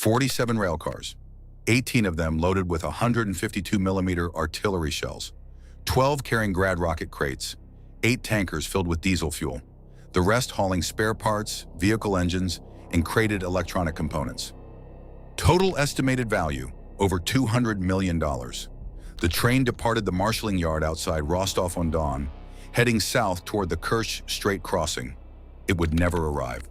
47 rail cars, 18 of them loaded with 152mm artillery shells, 12 carrying Grad rocket crates, 8 tankers filled with diesel fuel, the rest hauling spare parts, vehicle engines, and crated electronic components. Total estimated value, over $200 million. The train departed the marshalling yard outside Rostov-on-Don, heading south toward the Kerch Strait crossing. It would never arrive.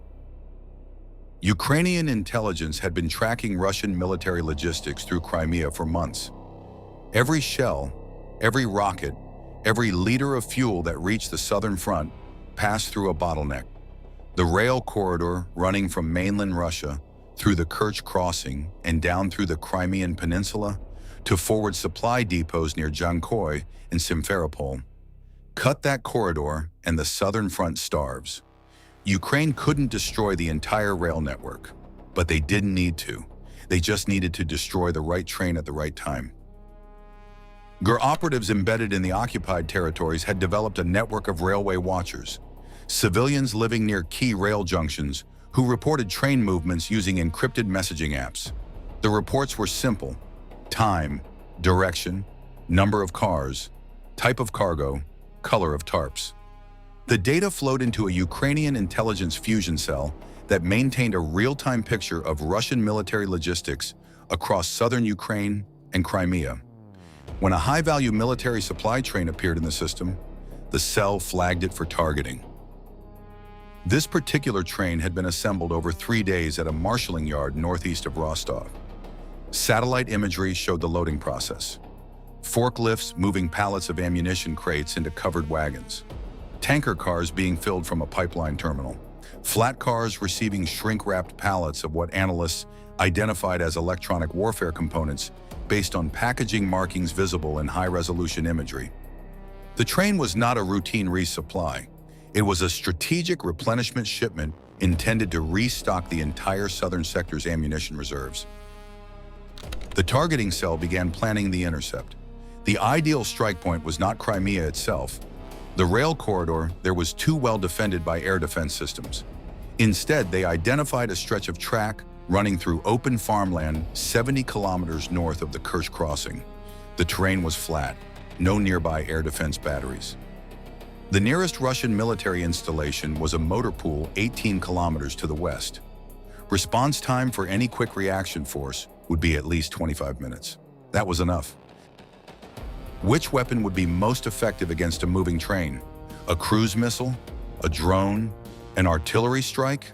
Ukrainian intelligence had been tracking Russian military logistics through Crimea for months. Every shell, every rocket, every liter of fuel that reached the southern front passed through a bottleneck. The rail corridor running from mainland Russia through the Kerch crossing and down through the Crimean Peninsula to forward supply depots near Jankoy and Simferopol. Cut that corridor and the southern front starves. Ukraine couldn't destroy the entire rail network, but they didn't need to. They just needed to destroy the right train at the right time. GER operatives embedded in the occupied territories had developed a network of railway watchers, civilians living near key rail junctions who reported train movements using encrypted messaging apps. The reports were simple: time, direction, number of cars, type of cargo, color of tarps. The data flowed into a Ukrainian intelligence fusion cell that maintained a real-time picture of Russian military logistics across southern Ukraine and Crimea. When a high-value military supply train appeared in the system, the cell flagged it for targeting. This particular train had been assembled over 3 days at a marshalling yard northeast of Rostov. Satellite imagery showed the loading process: forklifts moving pallets of ammunition crates into covered wagons, tanker cars being filled from a pipeline terminal, flat cars receiving shrink-wrapped pallets of what analysts identified as electronic warfare components based on packaging markings visible in high-resolution imagery. The train was not a routine resupply. It was a strategic replenishment shipment intended to restock the entire southern sector's ammunition reserves. The targeting cell began planning the intercept. The ideal strike point was not Crimea itself. The rail corridor there was too well defended by air defense systems. Instead, they identified a stretch of track running through open farmland 70 kilometers north of the Kerch crossing. The terrain was flat, no nearby air defense batteries. The nearest Russian military installation was a motor pool 18 kilometers to the west. Response time for any quick reaction force would be at least 25 minutes. That was enough. Which weapon would be most effective against a moving train? A cruise missile? A drone? An artillery strike?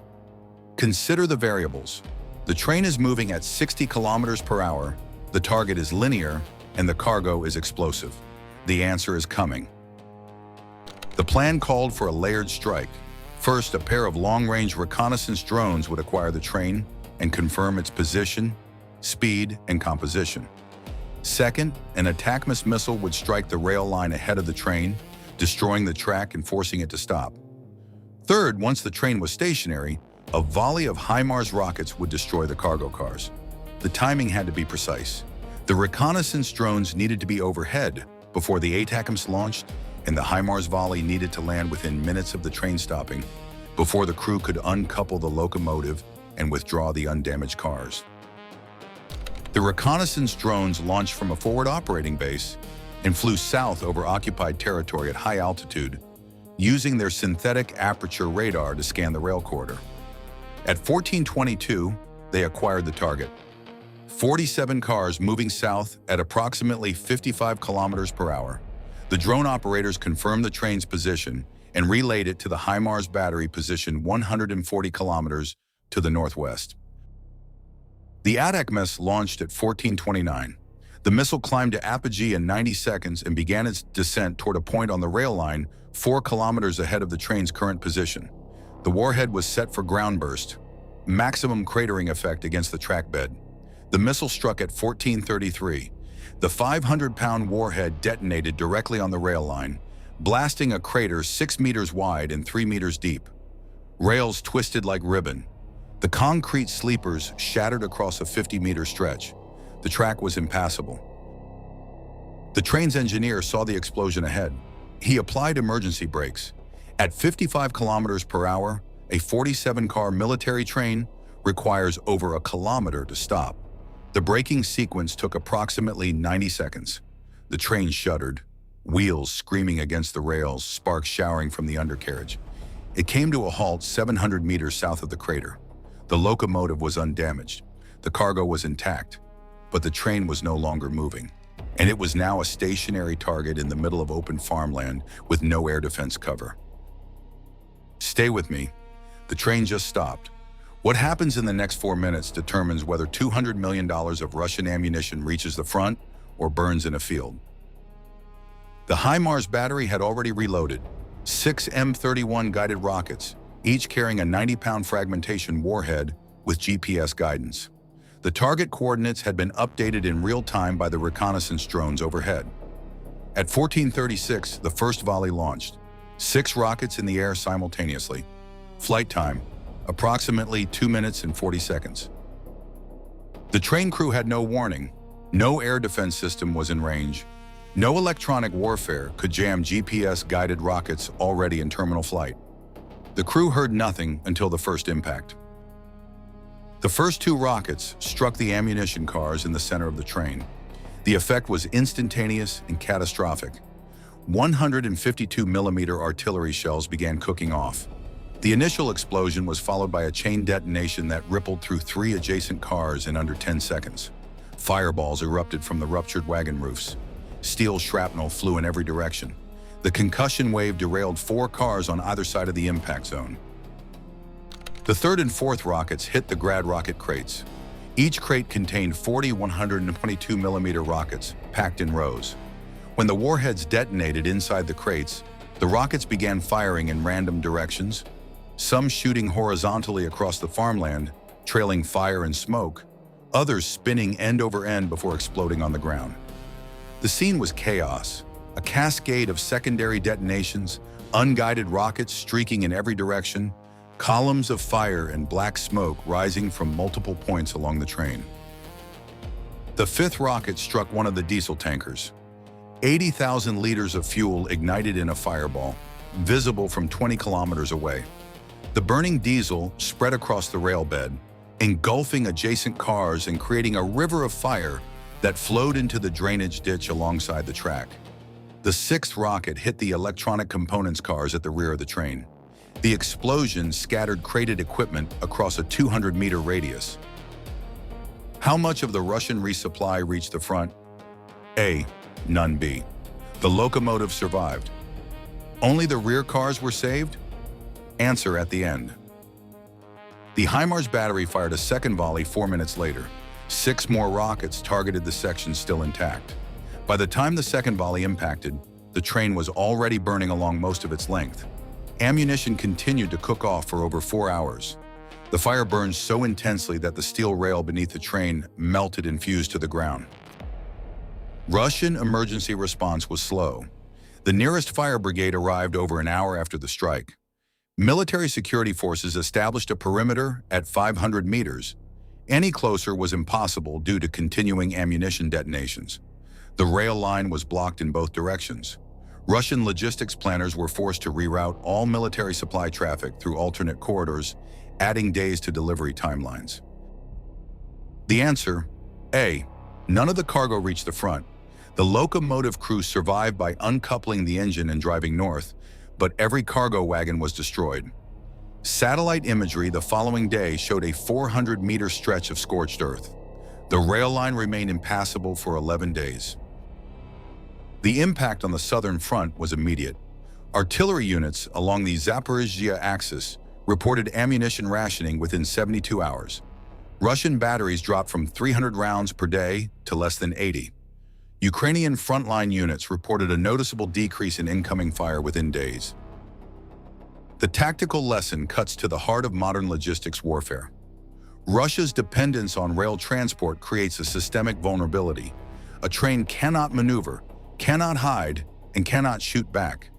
Consider the variables. The train is moving at 60 kilometers per hour, the target is linear, and the cargo is explosive. The answer is coming. The plan called for a layered strike. First, a pair of long-range reconnaissance drones would acquire the train and confirm its position, speed, and composition. Second, an ATACMS missile would strike the rail line ahead of the train, destroying the track and forcing it to stop. Third, once the train was stationary, a volley of HIMARS rockets would destroy the cargo cars. The timing had to be precise. The reconnaissance drones needed to be overhead before the ATACMS launched, and the HIMARS volley needed to land within minutes of the train stopping, before the crew could uncouple the locomotive and withdraw the undamaged cars. The reconnaissance drones launched from a forward operating base and flew south over occupied territory at high altitude, using their synthetic aperture radar to scan the rail corridor. At 1422, they acquired the target. 47 cars moving south at approximately 55 kilometers per hour. The drone operators confirmed the train's position and relayed it to the HIMARS battery positioned 140 kilometers to the northwest. The ATACMS launched at 1429. The missile climbed to apogee in 90 seconds and began its descent toward a point on the rail line 4 kilometers ahead of the train's current position. The warhead was set for ground burst, maximum cratering effect against the track bed. The missile struck at 1433. The 500-pound warhead detonated directly on the rail line, blasting a crater 6 meters wide and 3 meters deep. Rails twisted like ribbon. The concrete sleepers shattered across a 50-meter stretch. The track was impassable. The train's engineer saw the explosion ahead. He applied emergency brakes. At 55 kilometers per hour, a 47-car military train requires over a kilometer to stop. The braking sequence took approximately 90 seconds. The train shuddered, wheels screaming against the rails, sparks showering from the undercarriage. It came to a halt 700 meters south of the crater. The locomotive was undamaged. The cargo was intact, but the train was no longer moving. And it was now a stationary target in the middle of open farmland with no air defense cover. Stay with me. The train just stopped. What happens in the next 4 minutes determines whether $200 million of Russian ammunition reaches the front or burns in a field. The HIMARS battery had already reloaded 6 M31 guided rockets, each carrying a 90-pound fragmentation warhead with GPS guidance. The target coordinates had been updated in real time by the reconnaissance drones overhead. At 14:36, the first volley launched. 6 rockets in the air simultaneously. Flight time, approximately 2 minutes and 40 seconds. The train crew had no warning. No air defense system was in range. No electronic warfare could jam GPS-guided rockets already in terminal flight. The crew heard nothing until the first impact. The first 2 rockets struck the ammunition cars in the center of the train. The effect was instantaneous and catastrophic. 152mm artillery shells began cooking off. The initial explosion was followed by a chain detonation that rippled through 3 adjacent cars in under 10 seconds. Fireballs erupted from the ruptured wagon roofs. Steel shrapnel flew in every direction. The concussion wave derailed 4 cars on either side of the impact zone. The third and fourth rockets hit the Grad rocket crates. Each crate contained 40 122mm rockets, packed in rows. When the warheads detonated inside the crates, the rockets began firing in random directions, some shooting horizontally across the farmland, trailing fire and smoke, others spinning end over end before exploding on the ground. The scene was chaos, a cascade of secondary detonations, unguided rockets streaking in every direction, columns of fire and black smoke rising from multiple points along the train. The 5th rocket struck one of the diesel tankers. 80,000 liters of fuel ignited in a fireball, visible from 20 kilometers away. The burning diesel spread across the rail bed, engulfing adjacent cars and creating a river of fire that flowed into the drainage ditch alongside the track. The 6th rocket hit the electronic components cars at the rear of the train. The explosion scattered crated equipment across a 200-meter radius. How much of the Russian resupply reached the front? A. None. B. The locomotive survived. Only the rear cars were saved? Answer at the end. The HIMARS battery fired a second volley 4 minutes later. 6 more rockets targeted the section still intact. By the time the second volley impacted, the train was already burning along most of its length. Ammunition continued to cook off for over 4 hours. The fire burned so intensely that the steel rail beneath the train melted and fused to the ground. Russian emergency response was slow. The nearest fire brigade arrived over an hour after the strike. Military security forces established a perimeter at 500 meters. Any closer was impossible due to continuing ammunition detonations. The rail line was blocked in both directions. Russian logistics planners were forced to reroute all military supply traffic through alternate corridors, adding days to delivery timelines. The answer: A. None of the cargo reached the front. The locomotive crew survived by uncoupling the engine and driving north, but every cargo wagon was destroyed. Satellite imagery the following day showed a 400-meter stretch of scorched earth. The rail line remained impassable for 11 days. The impact on the southern front was immediate. Artillery units along the Zaporizhzhia axis reported ammunition rationing within 72 hours. Russian batteries dropped from 300 rounds per day to less than 80. Ukrainian frontline units reported a noticeable decrease in incoming fire within days. The tactical lesson cuts to the heart of modern logistics warfare. Russia's dependence on rail transport creates a systemic vulnerability. A train cannot maneuver, cannot hide, and cannot shoot back.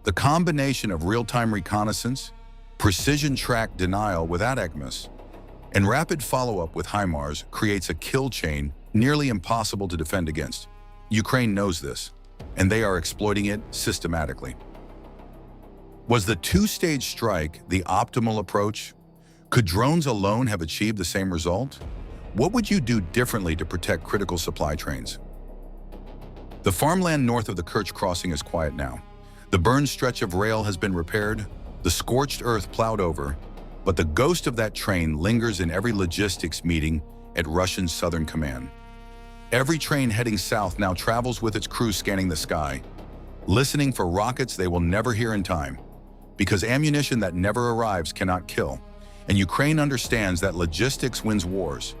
The combination of real-time reconnaissance, precision track denial with ATACMS, and rapid follow-up with HIMARS creates a kill chain nearly impossible to defend against. Ukraine knows this, and they are exploiting it systematically. Was the 2-stage strike the optimal approach? Could drones alone have achieved the same result? What would you do differently to protect critical supply trains? The farmland north of the Kerch crossing is quiet now. The burned stretch of rail has been repaired, the scorched earth plowed over, but the ghost of that train lingers in every logistics meeting at Russian Southern Command. Every train heading south now travels with its crew scanning the sky, listening for rockets they will never hear in time, because ammunition that never arrives cannot kill, and Ukraine understands that logistics wins wars.